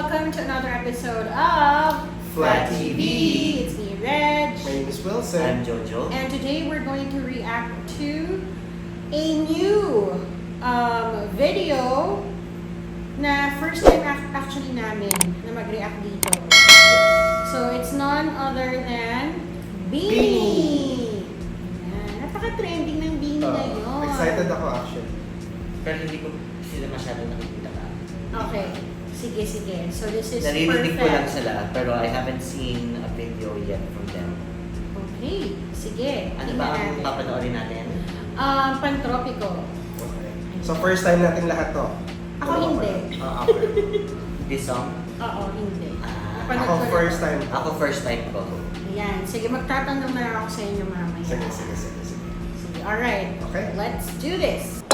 welcome to another episode of Flat TV. It's me, Reg. My name is Wilson. I'm Jojo. And today we're going to react to a new video na first time actually namin na mag-react dito. So it's none other than Beanie. Ayan. Napaka-trending ng Beanie ngayon. Excited ako actually. Pero hindi ko sila masyado nakikita ka. Okay. Sige. So this is Naririnig ko lang perfect. sila, pero I haven't seen a video yet from them. Okay. Sige. Ano Tingnan ba ang natin. papanoorin natin? Pantropiko. Okay. So first time natin lahat to. Ako hindi. Ako. This song? Oo, hindi. Napanood Ako ko na first to. time. Ako first time ko. Ayan. Sige, magtatanong na lang ako sa inyo mamaya. Sige. Sige. Alright. Okay. Let's do this.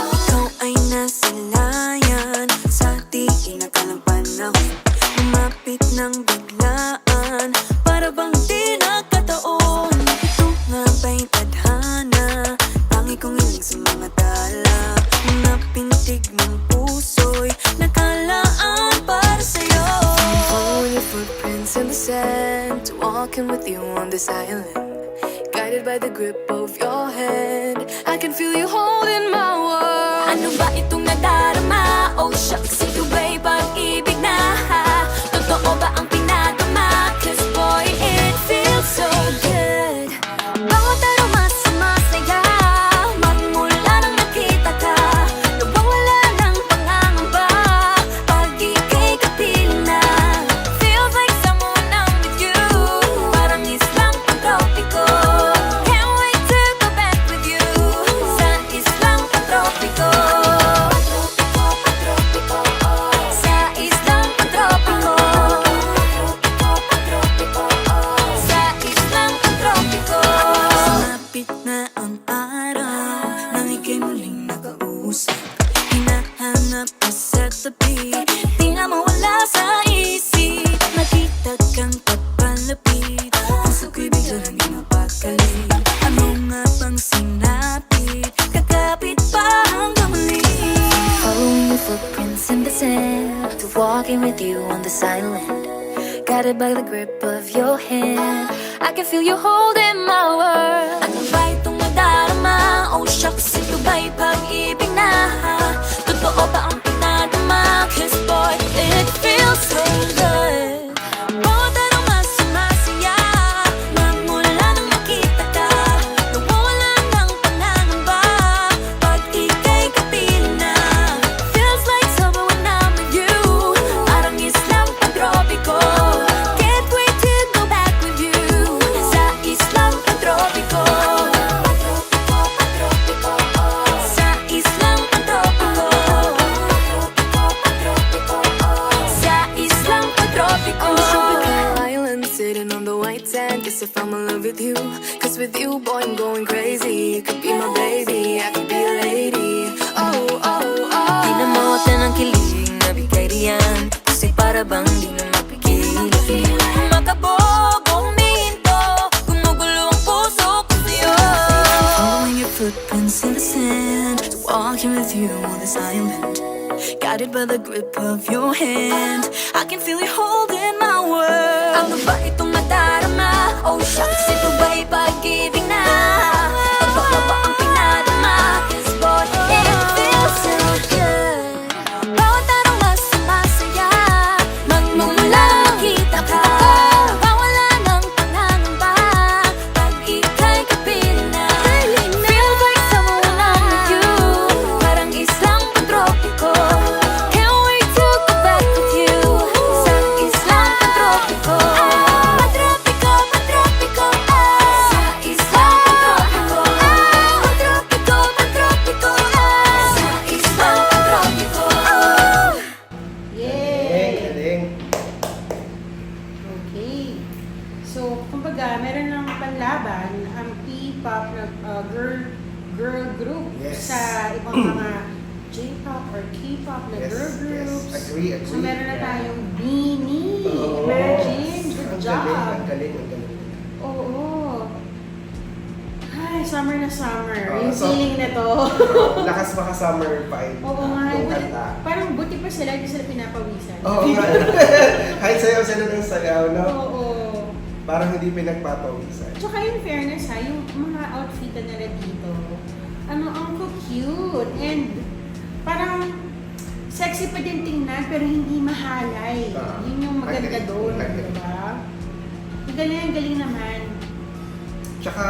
Ikaw ay nasilayan sa di inakalang panahon. Lumapit ng biglaan, para bang di nakataon. Ito nga ba'y tadhana? Tangi kong iling sa mga tala. Mga pintig ng puso'y nakalaan para sa'yo. Following your footprints in the sand, walking with you on this island. Guided by the grip of your hand, I can feel you holding my world. Ano ba itong nadarama? Oh shucks, ito ba'y pag-ibig na? Totoo ba ang pinadama? 'Cause boy, it feels so good. Bawat aroma sumasaya, magmula nang nakita ka. Nawawala ng pangangamba, pag ika'y kapiling na. Feels like someone I'm with you, parang islang pantropiko. Can't wait to go back with you, sa islang pantropiko. Sa islang pantropiko. Sa islang pantropiko. Sumapit na ang araw, nang ika'y muling nakausap. Hinahanap ka sa tabi, di na mawala sa isip. Nakita kang papalapit, puso ko'y bigla nang di mapakali. Ano nga bang sinapit, kakapit pa hanggang muli. Following your footprints in the sand, to walking with you on this island. Guided by the grip of your hand, I can feel you holding my world. Ano ba itong nadarama? Oh shucks, ito ba'y pag-ibig na? Totoo ba ang pinadama? 'Cause boy, it feels so good. Bawat aroma sumasaya, magmula nang nakita ka. Nawawala ng pangangamba, pag ika'y kapiling na. Feels like summer when I'm with you, parang islang pantropiko. Can't wait to go back with you, sa islang pantropiko. Sa islang pantropiko. Sa islang pantropiko. On the tropical island, sitting on the white sand. Guess if I'm in love with you, 'cause with you, boy, I'm going crazy. You could be my baby, I could be a lady. Oh. Di na mawatan ang kilig na bigay riyan, kasi para bang di na mapigil. Makabog o huminto, gumugulo ang puso ko sa'yo. Following your footprints in the sand, walking with you on this island. Guided by the grip of your hand, I can feel you holding my world. Ano ba itong nadarama? Oh shucks, ito ba'y pag-ibig na? Totoo ba ang pinadama? 'Cause boy, it feels so good. Bawat aroma sumasaya, magmula nang nakita ka. Nawawala ng pangangamba, pag ika'y kapiling na. Feels like someone I'm with you, parang islang pantropiko. Can't wait to go back with girl group Yes. sa ibang mga J-pop or K-pop na Yes, girl groups. yes. Agree. So meron na Yeah. tayong BINI. Oo. Imagine, good Ang job. galing, ang galing. Oo. Ay, summer na summer. Oo, Yung so- feeling na to. Lakas baka summer vibe. Oo nga. Yung buti- kanta. Parang buti pa sila, hindi sila pinapawisan. Oo nga. Kahit sayaw sila ng sayaw, no? Oo. Parang hindi pinagpapawisan. Tsaka in fairness ha, yung mga outfit na nila dito, ang cute. And parang sexy pa din tingnan, pero hindi mahalay. Yun yung maganda agree. doon, Agree. diba? Ang galing naman. Tsaka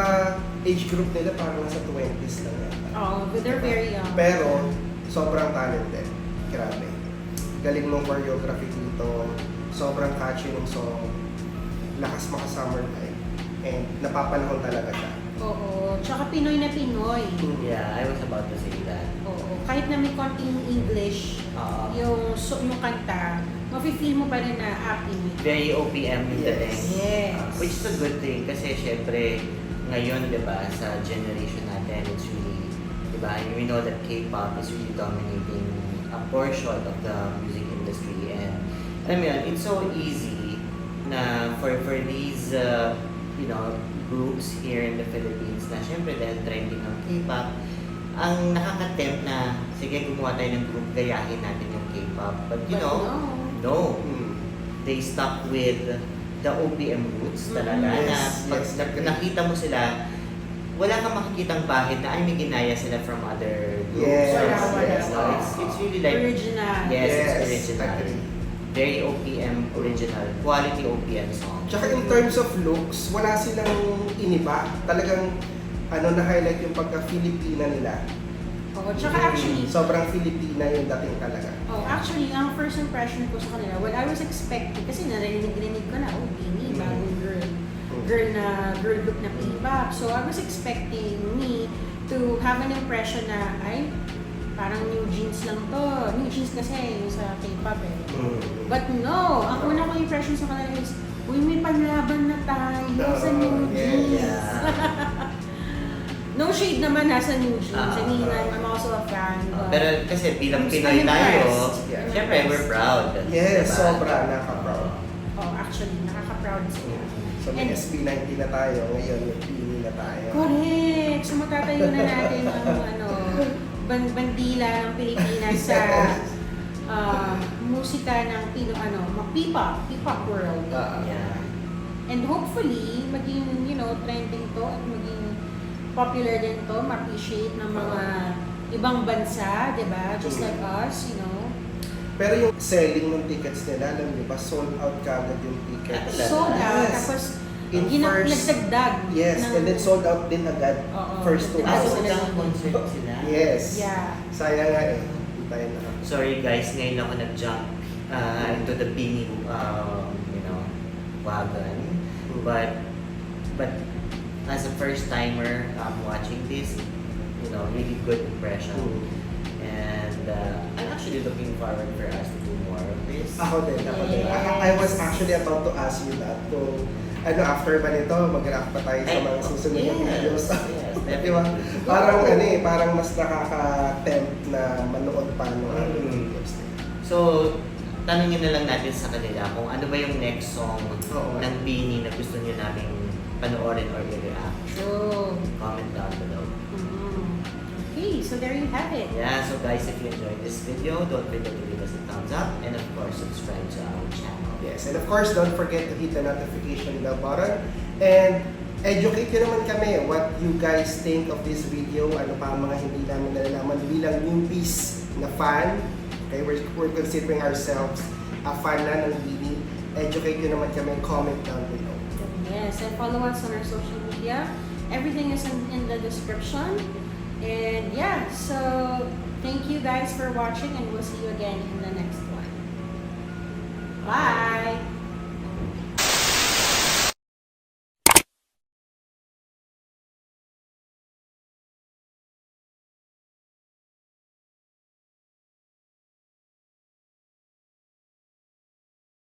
age group nila parang nasa 20s lang yata. Oh, but they're very young. Pero, sobrang talented. Grabe. Galing ng choreography dito. Sobrang catchy ng song. Lakas maka-summer vibe. And napapanahon talaga siya. Oo. Tsaka Pinoy na Pinoy. Yeah, I was about to say that. Oo. Kahit na may konting English, yung kanta, mafe-feel mo pa rin na Pinoy. Very OPM yung Yes. dating. Yes. Which is a good thing kasi syempre ngayon, di ba, sa generation natin, it's really, di ba, we know that K-pop is really dominating a portion of the music industry and alam mo yun, it's so easy na for these, you know, groups here in the Philippines na syempre dahil trending ng K-pop, ang nakaka-tempt na, sige, gumawa tayo ng group, gayahin natin yung K-pop. But you But know, no. Mm. They stuck with the OPM roots talaga Mm. na Yes, pag yes, na- agree. nakita mo sila, wala kang makikitang bahid na ay may ginaya sila from other groups. Yes, Wala. yes. So it's really like, Original. yes, it's original. agree. Very OPM original, quality OPM song. Tsaka in terms of looks, wala silang iniba. Talagang na-highlight yung pagka-Filipina nila. Oo. Tsaka actually, Sobrang Filipina yung dating talaga. actually, ang first impression ko sa kanila, well, I was expecting, kasi narinig ko na, BINI, bagong girl group na K-pop. So, I was expecting me to have an impression na, ay, parang new jeans lang to. New jeans kasi yung sa K-pop eh. But no, ang una kong impression sa kanila is, uy, may panlaban na tayo sa new yes. jeans. No shade naman nasa new jeans. I mean, Ah. I'm also a fan. but- Pero kasi bilang I'm Pinoy tayo, impressed. Yeah. syempre we're proud. Yes, diba? sobra nakaka-proud. Oh, actually, nakaka-proud sila. So may And- SB90 na tayo, ngayon may PINI na tayo. Correct! So matatayo na natin ang bandila ng Pilipinas sa musika ng P-pop world. Yeah. And hopefully, maging, trending to at maging popular din to, ma-appreciate ng mga ibang bansa, di ba? Just like us, Pero yung selling ng tickets nila, alam niyo ba, sold out kagad yung tickets. Talaga? Sold out, Yes. tapos In first- nagdagdag. Yes, ng- and then sold out din agad. Oo. First 2 Ah, Ah, so so hours. ang concert sila? Yes. Yeah. Sayang nga eh. Hindi tayo naka- Sorry guys, ngayon ako nag-jump into the BINI, wagon. But as a first timer watching this, really good impression. And I'm actually looking forward for us to do more of this. Ako din. Yes. I was actually about to ask you that. Kung after ba nito, mag-react pa tayo sa mga susunod na videos. Yes, Di ba? Parang parang mas nakaka-tempt na manood pa ng other Mm. videos. So, tanongin na lang natin sa kanila kung ano ba yung next song Oo. ng BINI na gusto nyo namin panoorin or i-react. True. Comment down below. Okay, so there you have it. Yeah, so guys, if you enjoyed this video, don't forget to give us a thumbs up and of course, subscribe to our channel. Yes, and of course, don't forget to hit the notification bell button and educate nyo naman kami what you guys think of this video, ano pa ang mga hindi namin nalalaman bilang newbies na fan. Okay, we're considering ourselves a fan na ng BINI. Educate nyo naman kami, comment down below. Yes, and follow us on our social media. Everything is in the description. And yeah, so thank you guys for watching and we'll see you again in the next one. Bye!